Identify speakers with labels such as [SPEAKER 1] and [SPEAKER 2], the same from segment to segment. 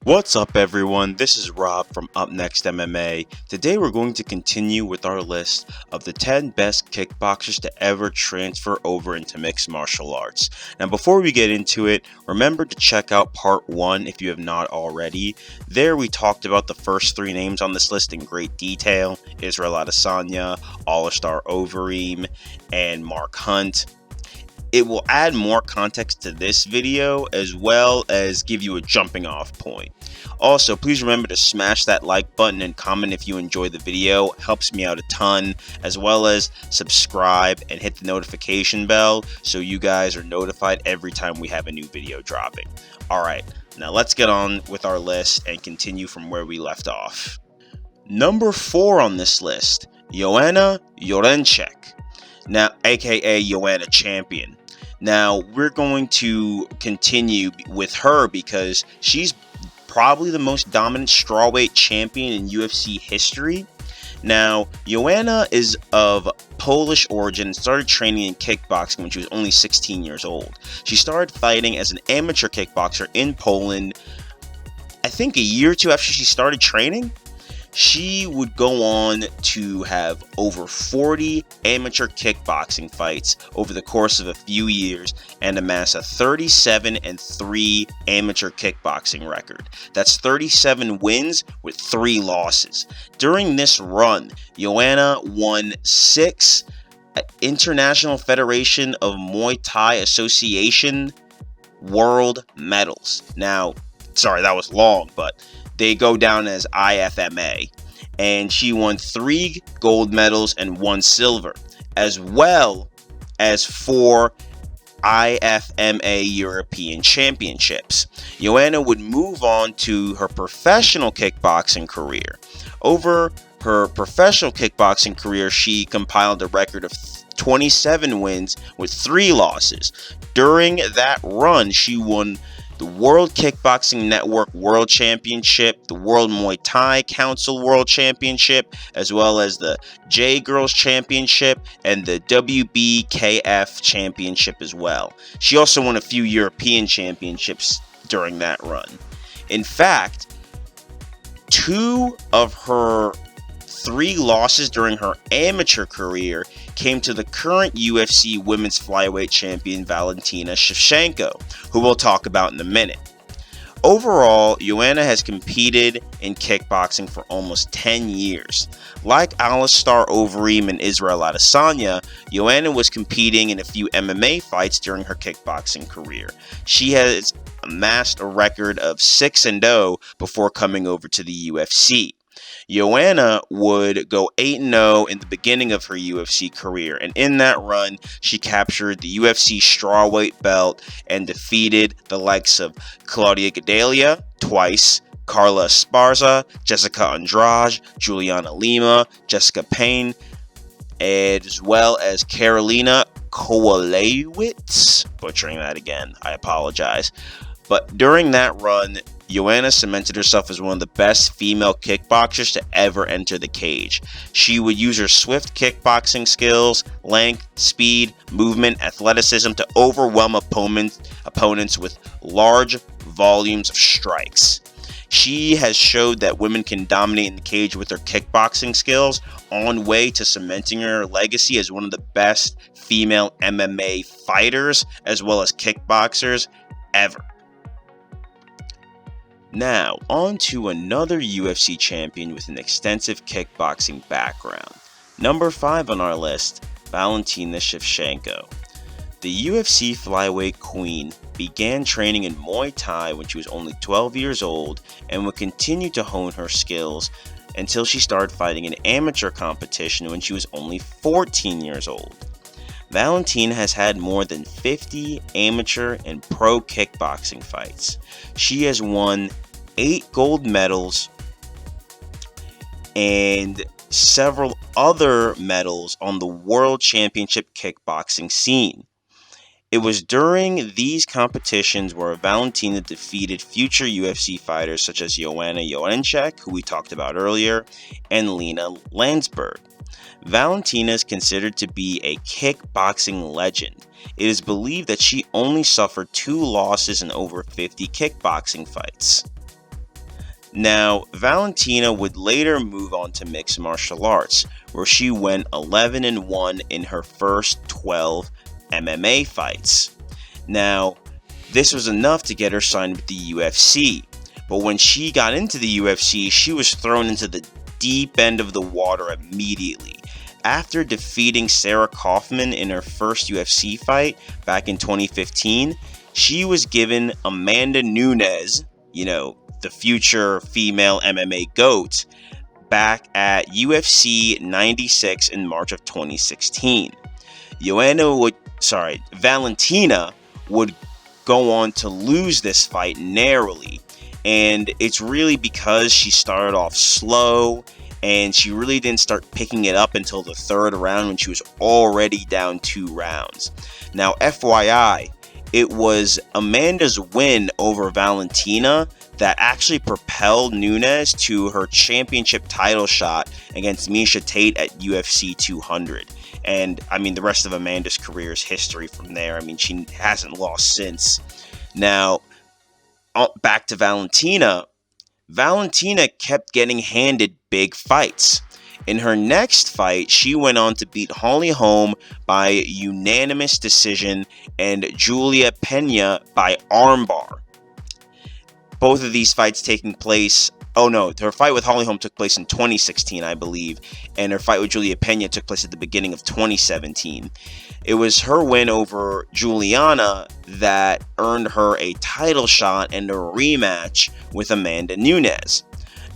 [SPEAKER 1] What's up everyone, this is Rob from UpNext MMA. Today we're going to continue with our list of the 10 best kickboxers to ever transfer over into mixed martial arts. Now before we get into it, remember to check out part 1 if you have not already. There we talked about the first 3 names on this list in great detail: Israel Adesayna, Alistair Overeem, and Mark Hunt. It will add more context to this video as well as give you a jumping off point. Also, please remember to smash that like button and comment if you enjoy the video. It helps me out a ton, as well as subscribe and hit the notification bell so you guys are notified every time we have a new video dropping. Alright, now let's get on with our list and continue from where we left off. Number 4 on this list, Joanna Jędrzejczyk. Now, aka Joanna Champion. Now, we're going to continue with her because she's probably the most dominant strawweight champion in UFC history. Now, Joanna is of Polish origin and started training in kickboxing when she was only 16 years old. She started fighting as an amateur kickboxer in Poland, I think a year or two after she started training. She would go on to have over 40 amateur kickboxing fights over the course of a few years and amass a 37-3 amateur kickboxing record. That's 37 wins with 3 losses. During this run, Joanna won 6 International Federation of Muay Thai Association world medals. Now, sorry, that was long, but they go down as IFMA, and she won 3 gold medals and 1 silver, as well as 4 IFMA European Championships. Joanna would move on to her professional kickboxing career. Over her professional kickboxing career, she compiled a record of 27 wins with 3 losses. During that run, she won the World Kickboxing Network World Championship, the World Muay Thai Council World Championship, as well as the J Girls Championship and the WBKF Championship as well. She also won a few European championships during that run. In fact, 2 of her 3 losses during her amateur career came to the current UFC Women's Flyweight champion Valentina Shevchenko, who we'll talk about in a minute. Overall, Joanna has competed in kickboxing for almost 10 years. Like Alistair Overeem and Israel Adesayna, Joanna was competing in a few MMA fights during her kickboxing career. She has amassed a record of 6-0 before coming over to the UFC. Joanna would go 8-0 in the beginning of her UFC career, and in that run, she captured the UFC strawweight belt and defeated the likes of Claudia Gadelha twice, Carla Esparza, Jessica Andrade, Juliana Lima, Jessica Payne, as well as Karolina Kowalewicz. Butchering that again, I apologize. But during that run, Joanna cemented herself as one of the best female kickboxers to ever enter the cage. She would use her swift kickboxing skills, length, speed, movement, athleticism to overwhelm opponents with large volumes of strikes. She has showed that women can dominate in the cage with their kickboxing skills, on way to cementing her legacy as one of the best female MMA fighters as well as kickboxers ever. Now, on to another UFC champion with an extensive kickboxing background. Number 5 on our list, Valentina Shevchenko. The UFC flyweight queen began training in Muay Thai when she was only 12 years old and would continue to hone her skills until she started fighting in amateur competition when she was only 14 years old. Valentina has had more than 50 amateur and pro kickboxing fights. She has won 8 gold medals and several other medals on the World Championship kickboxing scene. It was during these competitions where Valentina defeated future UFC fighters such as Joanna Jędrzejczyk, who we talked about earlier, and Lena Landsberg. Valentina is considered to be a kickboxing legend. It is believed that she only suffered 2 losses in over 50 kickboxing fights. Now, Valentina would later move on to mixed martial arts, where she went 11-1 in her first 12 MMA fights. Now, this was enough to get her signed with the UFC, but when she got into the UFC, she was thrown into the deep end of the water immediately. After defeating Sarah Kaufman in her first UFC fight back in 2015, she was given Amanda Nunes, the future female MMA GOAT, back at UFC 96 in March of 2016. Valentina would go on to lose this fight narrowly, and it's really because she started off slow and she really didn't start picking it up until the third round when she was already down 2 rounds. Now, FYI, it was Amanda's win over Valentina that actually propelled Nunes to her championship title shot against Miesha Tate at UFC 200. And, the rest of Amanda's career is history from there. She hasn't lost since. Now, back to Valentina. Valentina kept getting handed big fights. In her next fight, she went on to beat Holly Holm by unanimous decision and Julia Pena by armbar. Both of these fights taking place... her fight with Holly Holm took place in 2016, I believe, and her fight with Julia Pena took place at the beginning of 2017. It was her win over Juliana that earned her a title shot and a rematch with Amanda Nunes.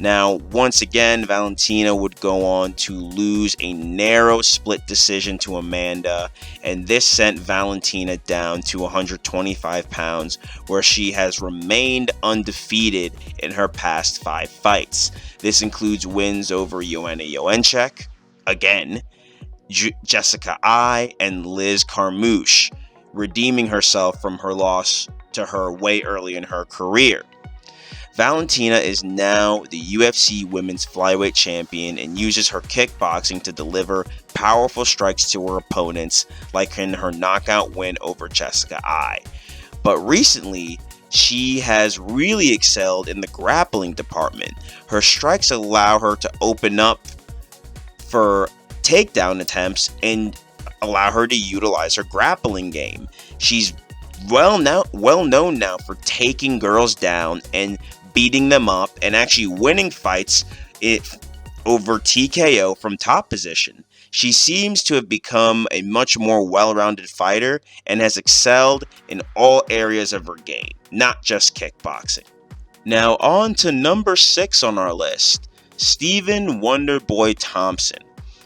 [SPEAKER 1] Now, once again, Valentina would go on to lose a narrow split decision to Amanda, and this sent Valentina down to 125 pounds, where she has remained undefeated in her past 5 fights. This includes wins over Joanna Jędrzejczyk, again, Jessica Ai, and Liz Carmouche, redeeming herself from her loss to her way early in her career. Valentina is now the UFC Women's Flyweight Champion and uses her kickboxing to deliver powerful strikes to her opponents, like in her knockout win over Jessica Ai. But recently, she has really excelled in the grappling department. Her strikes allow her to open up for takedown attempts and allow her to utilize her grappling game. She's well known now for taking girls down and beating them up and actually winning fights over TKO from top position. She seems to have become a much more well-rounded fighter and has excelled in all areas of her game, not just kickboxing. Now on to number 6 on our list, Stephan Wonderboy Thompson.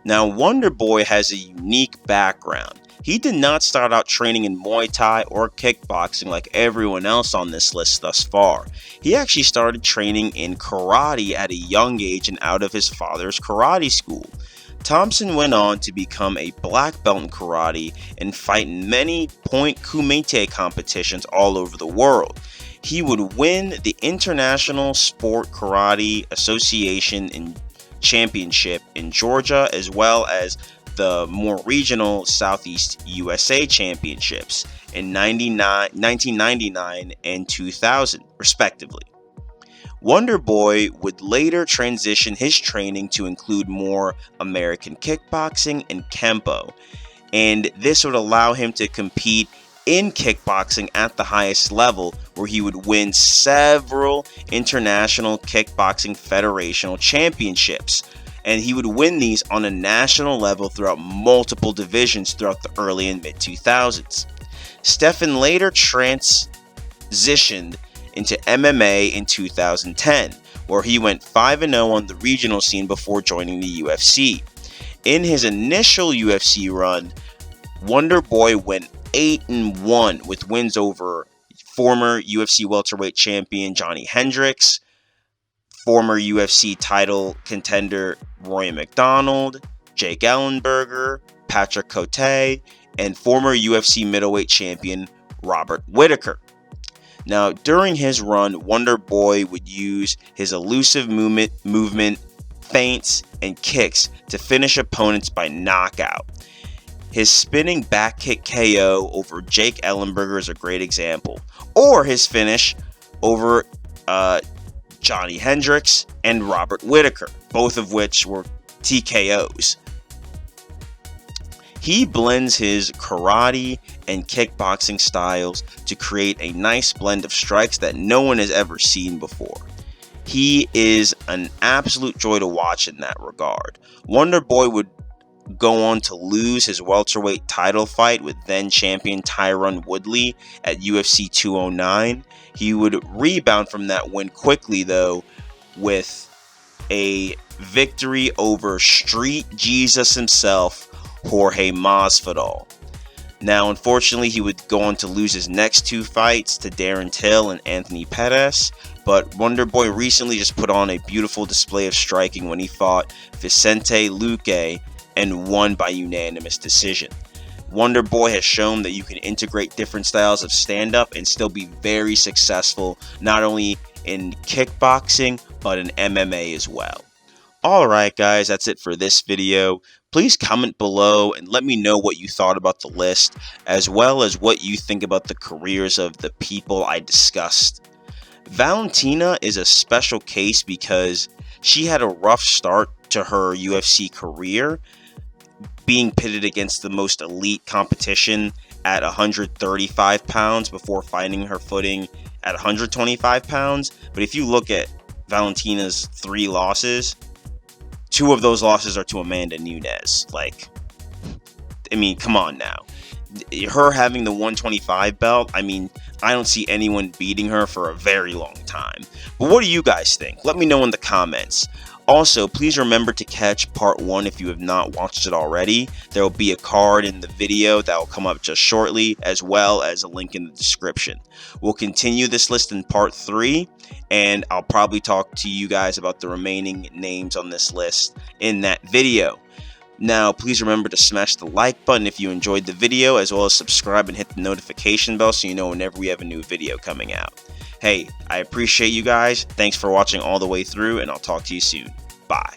[SPEAKER 1] Now Wonderboy has a unique background. He did not start out training in Muay Thai or kickboxing like everyone else on this list thus far. He actually started training in karate at a young age and out of his father's karate school. Thompson went on to become a black belt in karate and fight in many point kumite competitions all over the world. He would win the International Sport Karate Association Championship in Georgia, as well as the more regional Southeast USA Championships in 1999 and 2000, respectively. Wonderboy would later transition his training to include more American kickboxing and Kempo, and this would allow him to compete in kickboxing at the highest level, where he would win several International Kickboxing Federational Championships. And he would win these on a national level throughout multiple divisions throughout the early and mid-2000s. Stephan later transitioned into MMA in 2010, where he went 5-0 on the regional scene before joining the UFC. In his initial UFC run, Wonderboy went 8-1 with wins over former UFC welterweight champion Johnny Hendricks, former UFC title contender Roy McDonald, Jake Ellenberger, Patrick Cote, and former UFC middleweight champion Robert Whittaker. Now, during his run, Wonderboy would use his elusive movement, feints, and kicks to finish opponents by knockout. His spinning back kick KO over Jake Ellenberger is a great example, or his finish over Johnny Hendricks, and Robert Whittaker, both of which were TKOs. He blends his karate and kickboxing styles to create a nice blend of strikes that no one has ever seen before. He is an absolute joy to watch in that regard. Wonderboy would go on to lose his welterweight title fight with then champion Tyron Woodley at UFC 209. He would rebound from that win quickly though with a victory over Street Jesus himself, Jorge Masvidal. Now, unfortunately, he would go on to lose his next two fights to Darren Till and Anthony Pettis, but Wonderboy recently just put on a beautiful display of striking when he fought Vicente Luque and won by unanimous decision. Wonderboy has shown that you can integrate different styles of stand-up and still be very successful, not only in kickboxing, but in MMA as well. Alright guys, that's it for this video. Please comment below and let me know what you thought about the list, as well as what you think about the careers of the people I discussed. Valentina is a special case because she had a rough start to her UFC career, being pitted against the most elite competition at 135 pounds before finding her footing at 125 pounds. But if you look at Valentina's 3 losses, 2 of those losses are to Amanda Nunes. Like, I mean, come on now. Her having the 125 belt, I mean, I don't see anyone beating her for a very long time. But what do you guys think? Let me know in the comments. Also, please remember to catch part 1 if you have not watched it already. There will be a card in the video that will come up just shortly, as well as a link in the description. We'll continue this list in part 3, and I'll probably talk to you guys about the remaining names on this list in that video. Now, please remember to smash the like button if you enjoyed the video, as well as subscribe and hit the notification bell so you know whenever we have a new video coming out. Hey, I appreciate you guys. Thanks for watching all the way through, and I'll talk to you soon. Bye.